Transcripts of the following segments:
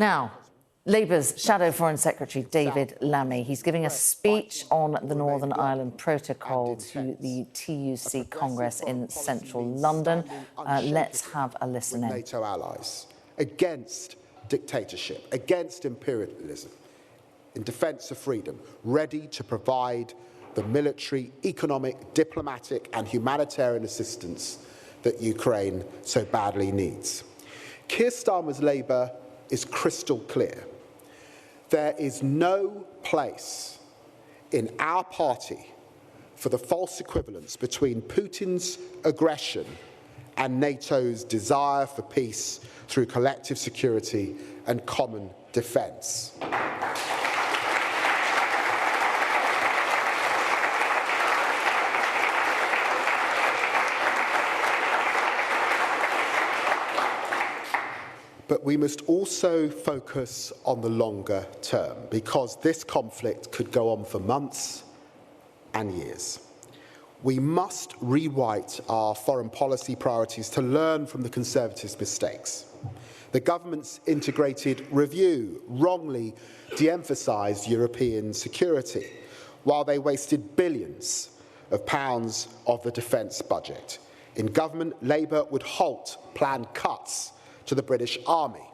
Now, Labour's Shadow Foreign Secretary David Lammy, he's giving a speech on the Northern Ireland Protocol to the TUC Congress in central London. Let's have a listen in. NATO allies against dictatorship, against imperialism, in defence of freedom, ready to provide the military, economic, diplomatic and humanitarian assistance that Ukraine so badly needs. Keir Starmer's Labour is crystal clear. There is no place in our party for the false equivalence between Putin's aggression and NATO's desire for peace through collective security and common defence. But we must also focus on the longer term, because this conflict could go on for months and years. We must rewrite our foreign policy priorities to learn from the Conservatives' mistakes. The government's integrated review wrongly de-emphasised European security, while they wasted billions of pounds of the defence budget. In government, Labour would halt planned cuts to the British Army.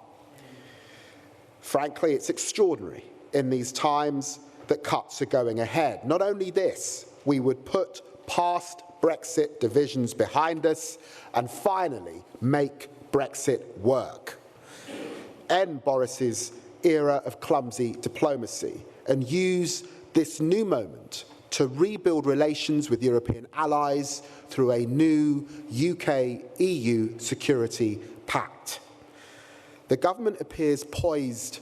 Frankly, it's extraordinary in these times that cuts are going ahead. Not only this, we would put past Brexit divisions behind us and finally make Brexit work. End Boris's era of clumsy diplomacy and use this new moment to rebuild relations with European allies through a new UK-EU security pact. The government appears poised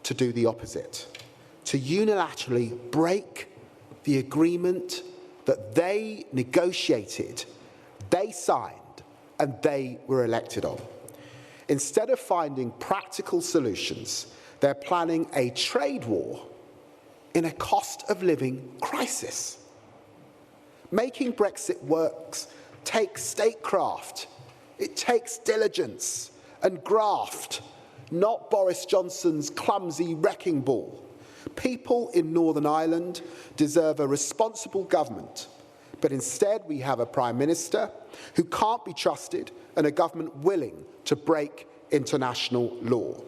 to do the opposite, to unilaterally break the agreement that they negotiated, they signed, and they were elected on. Instead of finding practical solutions, they're planning a trade war in a cost of living crisis. Making Brexit work takes statecraft, it takes diligence and graft, not Boris Johnson's clumsy wrecking ball. People in Northern Ireland deserve a responsible government, but instead we have a Prime Minister who can't be trusted and a government willing to break international law.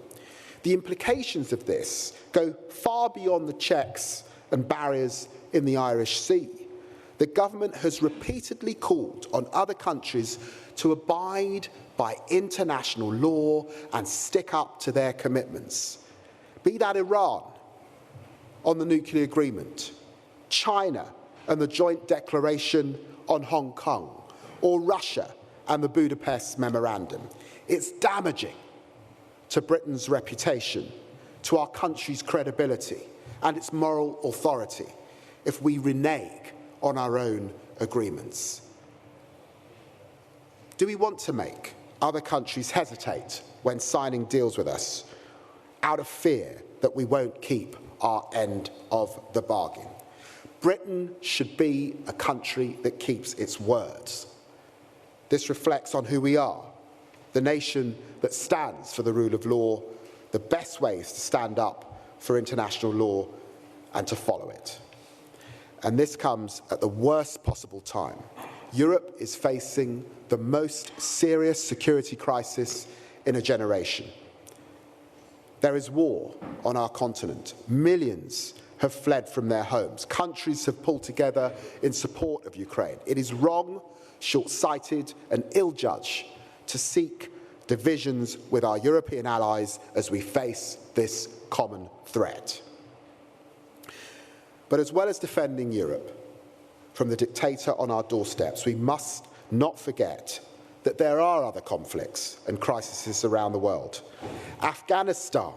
The implications of this go far beyond the checks and barriers in the Irish Sea. The government has repeatedly called on other countries to abide by international law and stick up to their commitments. Be that Iran on the nuclear agreement, China and the joint declaration on Hong Kong, or Russia and the Budapest Memorandum. It's damaging to Britain's reputation, to our country's credibility and its moral authority if we renege on our own agreements. Do we want to make other countries hesitate when signing deals with us out of fear that we won't keep our end of the bargain? Britain should be a country that keeps its words. This reflects on who we are, the nation that stands for the rule of law. The best way is to stand up for international law and to follow it. And this comes at the worst possible time. Europe is facing the most serious security crisis in a generation. There is war on our continent. Millions have fled from their homes. Countries have pulled together in support of Ukraine. It is wrong, short-sighted and ill-judged to seek divisions with our European allies as we face this common threat. But as well as defending Europe from the dictator on our doorsteps, we must not forget that there are other conflicts and crises around the world. Afghanistan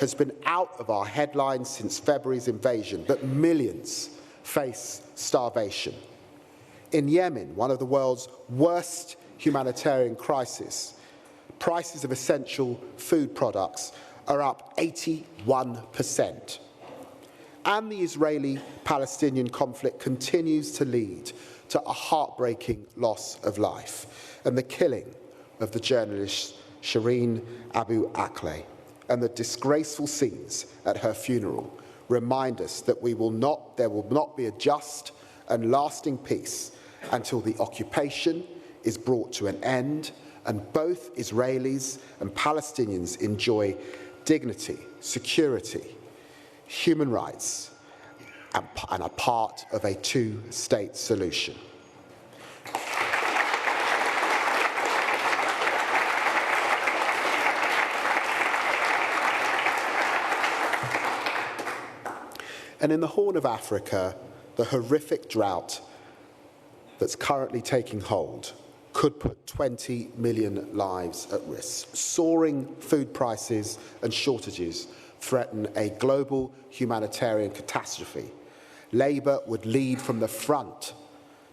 has been out of our headlines since February's invasion, but millions face starvation. In Yemen, one of the world's worst humanitarian crises, prices of essential food products are up 81%. And the Israeli-Palestinian conflict continues to lead to a heartbreaking loss of life and the killing of the journalist Shireen Abu Akleh. and the disgraceful scenes at her funeral remind us that there will not be a just and lasting peace until the occupation is brought to an end and both Israelis and Palestinians enjoy dignity, security, human rights, and are part of a two-state solution. And in the Horn of Africa, the horrific drought that's currently taking hold could put 20 million lives at risk. Soaring food prices and shortages threaten a global humanitarian catastrophe. Labour would lead from the front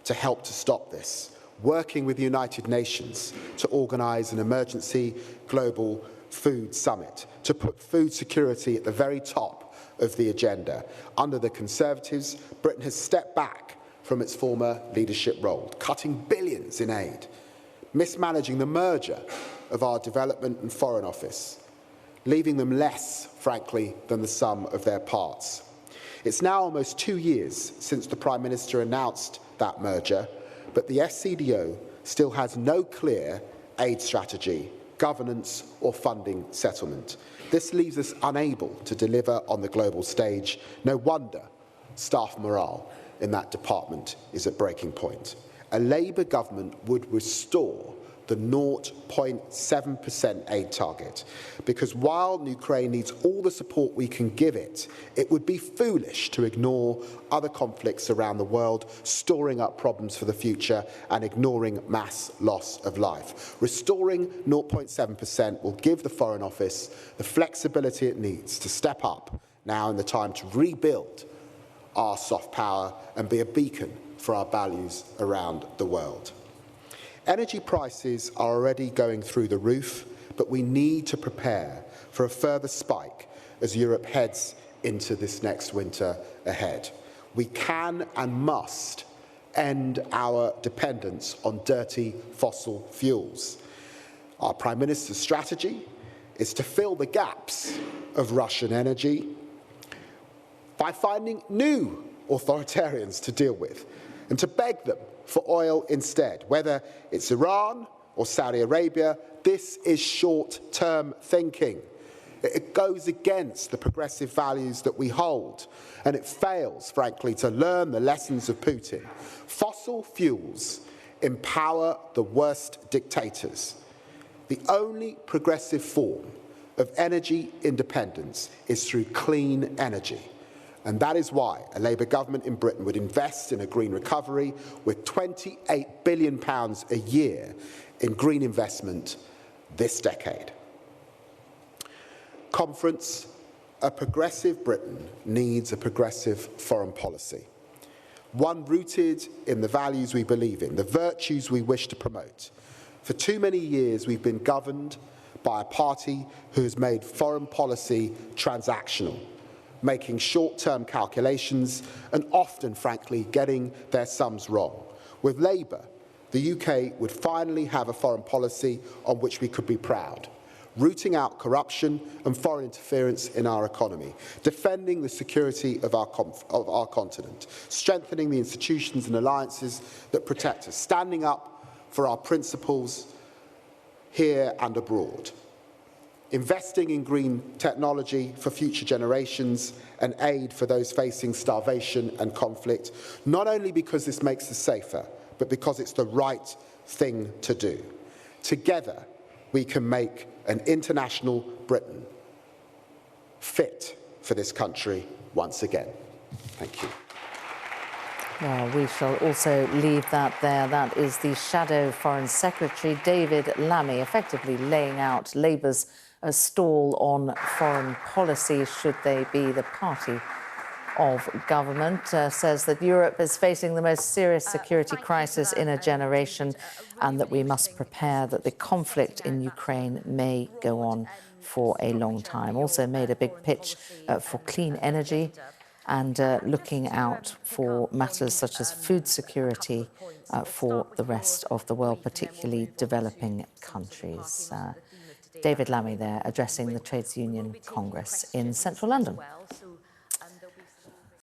to help to stop this, working with the United Nations to organise an emergency global food summit, to put food security at the very top of the agenda. Under the Conservatives, Britain has stepped back from its former leadership role, cutting billions in aid, mismanaging the merger of our Development and Foreign Office, leaving them less, frankly, than the sum of their parts. It's now almost 2 years since the Prime Minister announced that merger, but the SCDO still has no clear aid strategy, governance or funding settlement. This leaves us unable to deliver on the global stage. No wonder staff morale in that department is at breaking point. A Labour government would restore the 0.7% aid target, because while Ukraine needs all the support we can give it, it would be foolish to ignore other conflicts around the world, storing up problems for the future and ignoring mass loss of life. Restoring 0.7% will give the Foreign Office the flexibility it needs to step up now in the time to rebuild our soft power and be a beacon for our values around the world. Energy prices are already going through the roof, but we need to prepare for a further spike as Europe heads into this next winter ahead. We can and must end our dependence on dirty fossil fuels. Our Prime Minister's strategy is to fill the gaps of Russian energy by finding new authoritarians to deal with and to beg them for oil instead. Whether it's Iran or Saudi Arabia, this is short-term thinking. It goes against the progressive values that we hold, and it fails, frankly, to learn the lessons of Putin. Fossil fuels empower the worst dictators. The only progressive form of energy independence is through clean energy. And that is why a Labour government in Britain would invest in a green recovery with £28 billion a year in green investment this decade. Conference, a progressive Britain needs a progressive foreign policy, one rooted in the values we believe in, the virtues we wish to promote. For too many years, we've been governed by a party who has made foreign policy transactional, making short-term calculations and often, frankly, getting their sums wrong. With Labour, the UK would finally have a foreign policy on which we could be proud, rooting out corruption and foreign interference in our economy, defending the security of our continent, strengthening the institutions and alliances that protect us, standing up for our principles here and abroad, investing in green technology for future generations and aid for those facing starvation and conflict, not only because this makes us safer, but because it's the right thing to do. Together, we can make an international Britain fit for this country once again. Thank you. Well, we shall also leave that there. That is the Shadow Foreign Secretary David Lammy, effectively laying out Labour's stall on foreign policy, should they be the party of government. Says that Europe is facing the most serious security crisis in a generation and that we must prepare that the conflict in Ukraine may go on for a long time. Also made a big pitch for clean energy and looking out for matters such as food security for the rest of the world, particularly developing countries. David Lammy there addressing the Trades Union Congress in central London.